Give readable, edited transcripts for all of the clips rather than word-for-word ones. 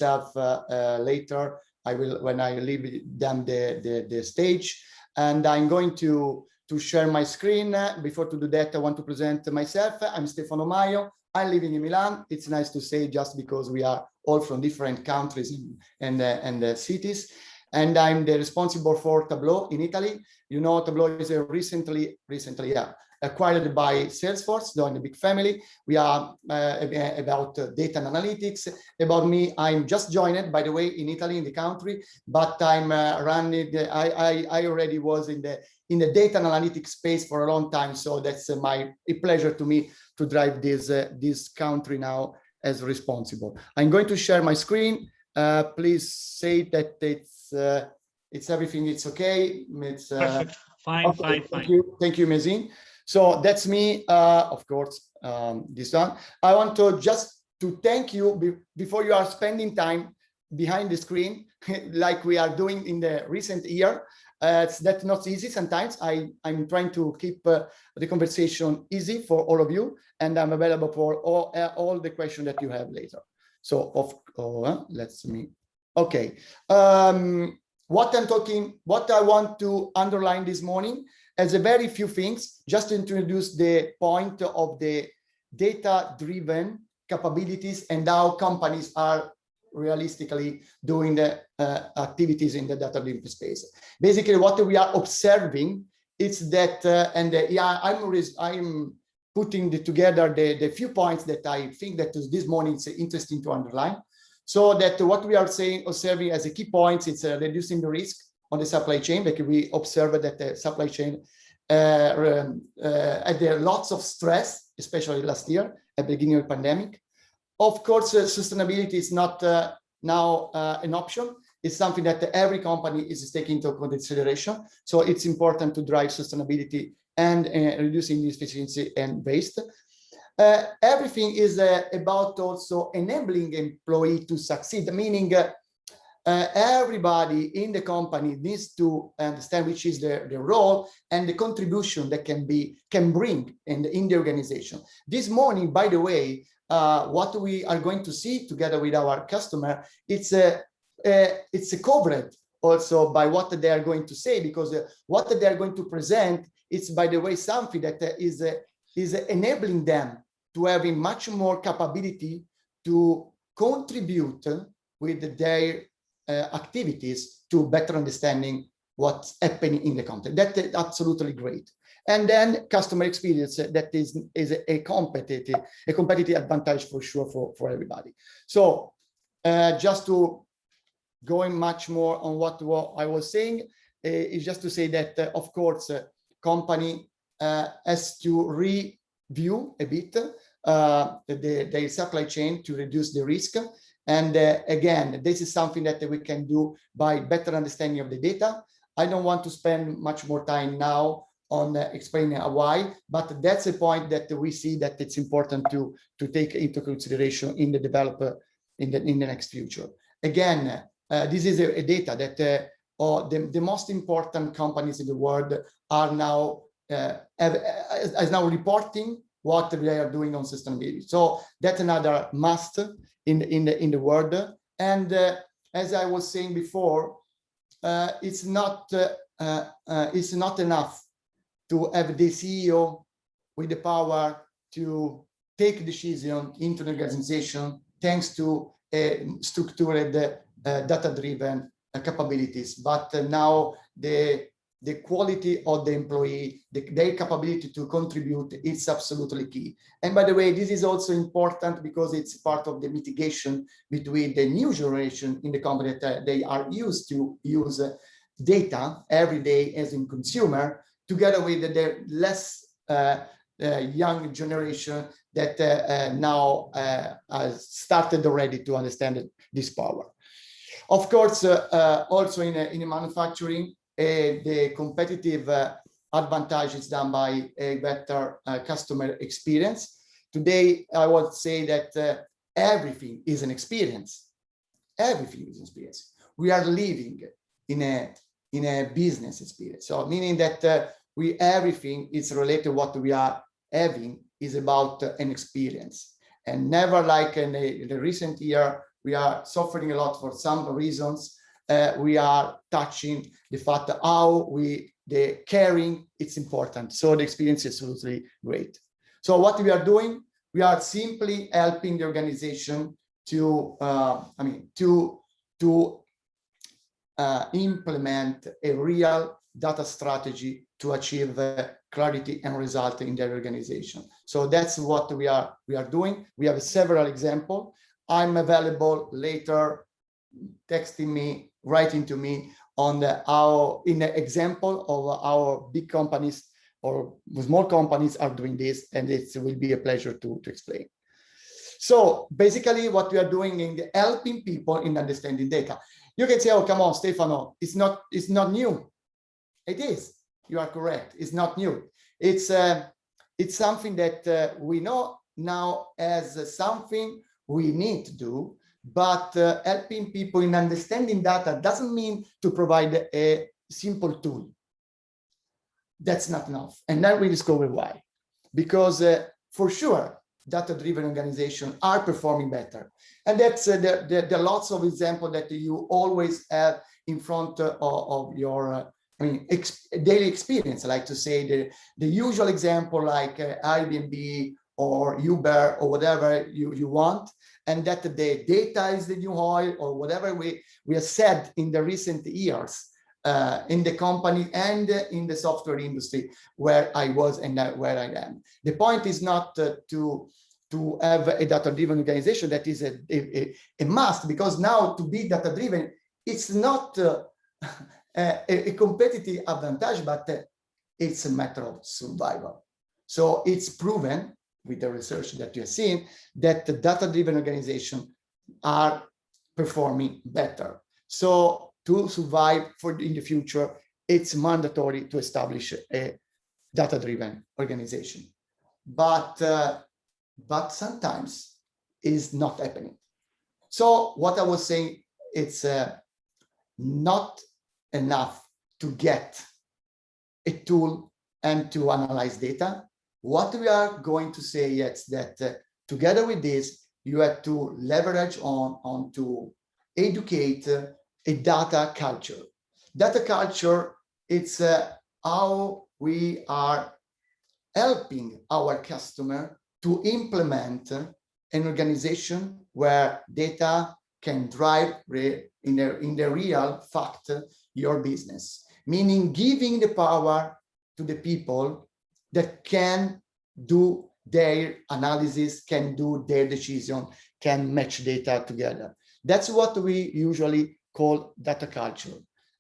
myself later. I will, when I leave them the stage, and I'm going to share my screen. Before to do that, I want to present myself. I'm Stefano Maio. I'm living in Milan. It's nice to say, just because we are all from different countries and cities. And I'm the responsible for Tableau in Italy. You know, Tableau is a recently acquired by Salesforce, in the big family. We are about data and analytics. About me, I'm just joined, by the way, in Italy, in the country, but I'm running. I already was in the data and analytics space for a long time, so that's a pleasure to me to drive this country now as responsible. I'm going to share my screen. Please say that it's everything. It's okay. It's perfect. Fine, okay, fine. Thank you, Mazin. So that's me, of course, this one. I want to just thank you before you are spending time behind the screen, like we are doing in the recent year. That's not easy sometimes. I'm trying to keep the conversation easy for all of you, and I'm available for all the questions that you have later. So, okay. What I want to underline this morning as a very few things, just to introduce the point of the data-driven capabilities and how companies are realistically doing the activities in the data-driven space. Basically, what we are observing is that, I'm putting together the few points that I think that this morning is interesting to underline. So that what we are observing as a key point is reducing the risk on the supply chain, because we observed that the supply chain had lots of stress, especially last year at the beginning of the pandemic. Of course, sustainability is not now an option. It's something that every company is taking into consideration. So it's important to drive sustainability and reducing inefficiency and waste. Everything is about also enabling employee to succeed, meaning everybody in the company needs to understand which is their role and the contribution that can bring in the organization. This morning, by the way, what we are going to see together with our customer, it's covered also by what they are going to say, because what they are going to present, it's, by the way, something that is enabling them to having much more capability to contribute with their activities to better understanding what's happening in the content. That is absolutely great. And then customer experience, that is a competitive advantage for sure for everybody. So just to going much more on what I was saying, is just to say that, of course, company has to review a bit the supply chain to reduce the risk. And again, this is something that we can do by better understanding of the data. I don't want to spend much more time now on explaining why, but that's a point that we see that it's important to take into consideration in the developer in the next future. Again, this is a data that the most important companies in the world are now reporting what they are doing on sustainability. So that's another must in the world. And as I was saying before, it's not enough to have the CEO with the power to take decision into the organization thanks to structured data-driven capabilities. But now the quality of the employee, their capability to contribute is absolutely key. And by the way, this is also important because it's part of the mitigation between the new generation in the company that they are used to use data every day as in consumer, together with the less young generation that now started already to understand this power. Of course, also in manufacturing, the competitive advantage is done by a better customer experience. Today, I would say that everything is an experience. Everything is an experience. We are living in a business experience. So meaning that everything is related to what we are having is about an experience. And never like in the recent year, we are suffering a lot for some reasons. We are touching the fact that how the caring, it's important. So the experience is absolutely great. So what we are doing, we are simply helping the organization to, implement a real data strategy to achieve clarity and result in their organization. So that's what we are doing. We have several examples. I'm available later, texting me, writing to me on in the example of our big companies or small companies are doing this, and it will be a pleasure to explain. So basically what we are doing in helping people in understanding data. You can say, oh, come on, Stefano, it's not new. It is, you are correct, it's not new. It's something that we know now as something we need to do, but helping people in understanding data doesn't mean to provide a simple tool. That's not enough. And then we discover why. Because for sure, data-driven organizations are performing better. And that's there are lots of examples that you always have in front of your daily experience. I like to say the usual example like Airbnb or Uber or whatever you want, and that the data is the new oil or whatever we have said in the recent years in the company and in the software industry where I was and where I am. The point is not to have a data-driven organization that is a must, because now to be data-driven, it's not a competitive advantage, but it's a matter of survival. So it's proven with the research that you have seen that the data-driven organizations are performing better. So to survive in the future, it's mandatory to establish a data-driven organization. But sometimes it's not happening. So what I was saying, it's not enough to get a tool and to analyze data. What we are going to say is that together with this, you have to leverage on to educate a data culture. Data culture, it's how we are helping our customer to implement an organization where data can drive in the real fact your business, meaning giving the power to the people that can do their analysis, can do their decision, can match data together. That's what we usually call data culture.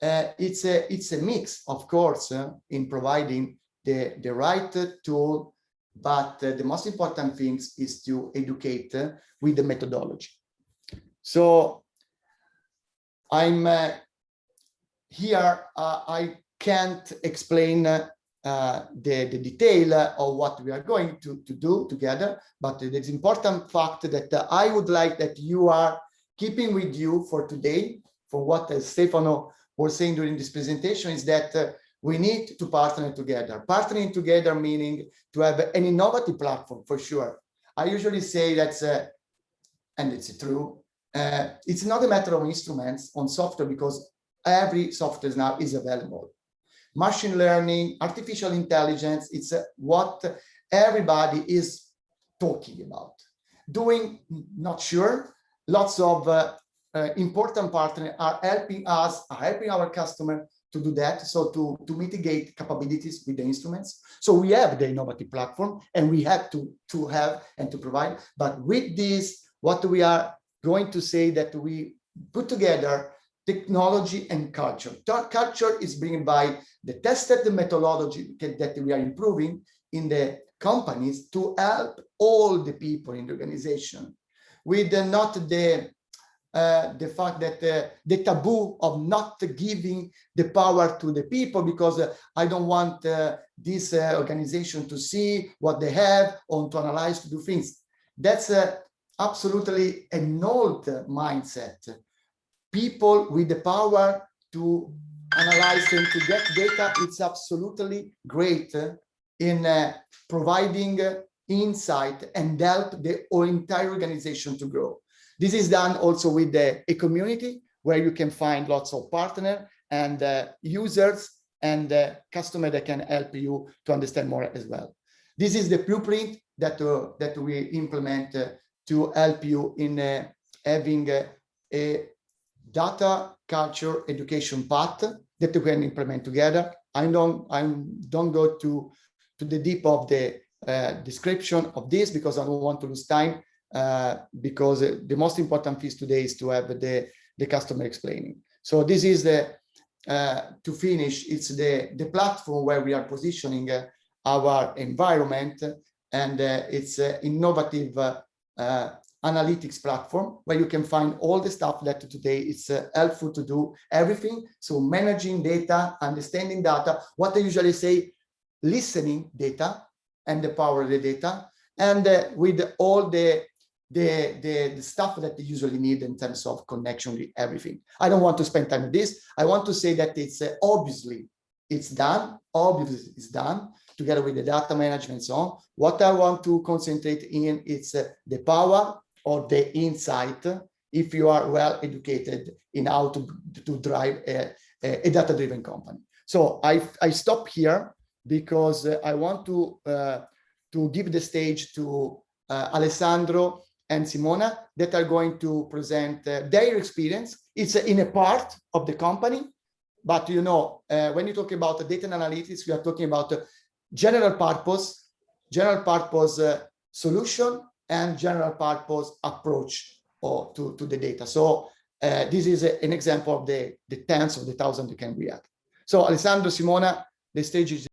It's a mix, of course, in providing the right tool, but the most important thing is to educate with the methodology. So I'm here, I can't explain the detail of what we are going to do together, but it's important fact that I would like that you are keeping with you for today, for what Stefano was saying during this presentation, is that we need to partner together. Partnering together meaning to have an innovative platform, for sure. I usually say that's, and it's true, it's not a matter of instruments on software, because every software now is available. Machine learning, artificial intelligence, it's what everybody is talking about. Doing, not sure, lots of important partners are helping us, are helping our customer to do that, so to mitigate capabilities with the instruments. So we have the innovative platform, and we have to have and to provide. But with this, what we are going to say that we put together technology and culture. Culture is bringing by the tested methodology that we are improving in the companies to help all the people in the organization, with not the fact that the taboo of not giving the power to the people, because I don't want this organization to see what they have or to analyze, to do things. That's absolutely an old mindset. People with the power to analyze and to get data, it's absolutely great in providing insight and help the entire organization to grow. This is done also with a community where you can find lots of partners and users and customers that can help you to understand more as well. This is the blueprint that we implement to help you in having a data culture education path that you can implement together. I don't go to the deep of the description of this because I don't want to lose time, because the most important piece today is to have the customer explaining. So this is the to finish, it's the platform where we are positioning our environment, and it's an innovative analytics platform where you can find all the stuff that today it's helpful to do everything. So managing data, understanding data, what I usually say, listening data and the power of the data, and with all the stuff that they usually need in terms of connection with everything. I don't want to spend time on this. I want to say that it's obviously it's done together with the data management and so on. What I want to concentrate in is the power or the insight if you are well educated in how to drive a data-driven company. So I stop here because I want to give the stage to Alessandro and Simona that are going to present their experience. It's in a part of the company, but you know, when you talk about data and analytics, we are talking about general purpose solution and general purpose approach to the data. So this is an example of the tens of the thousands you can react. So Alessandro, Simona, the stage is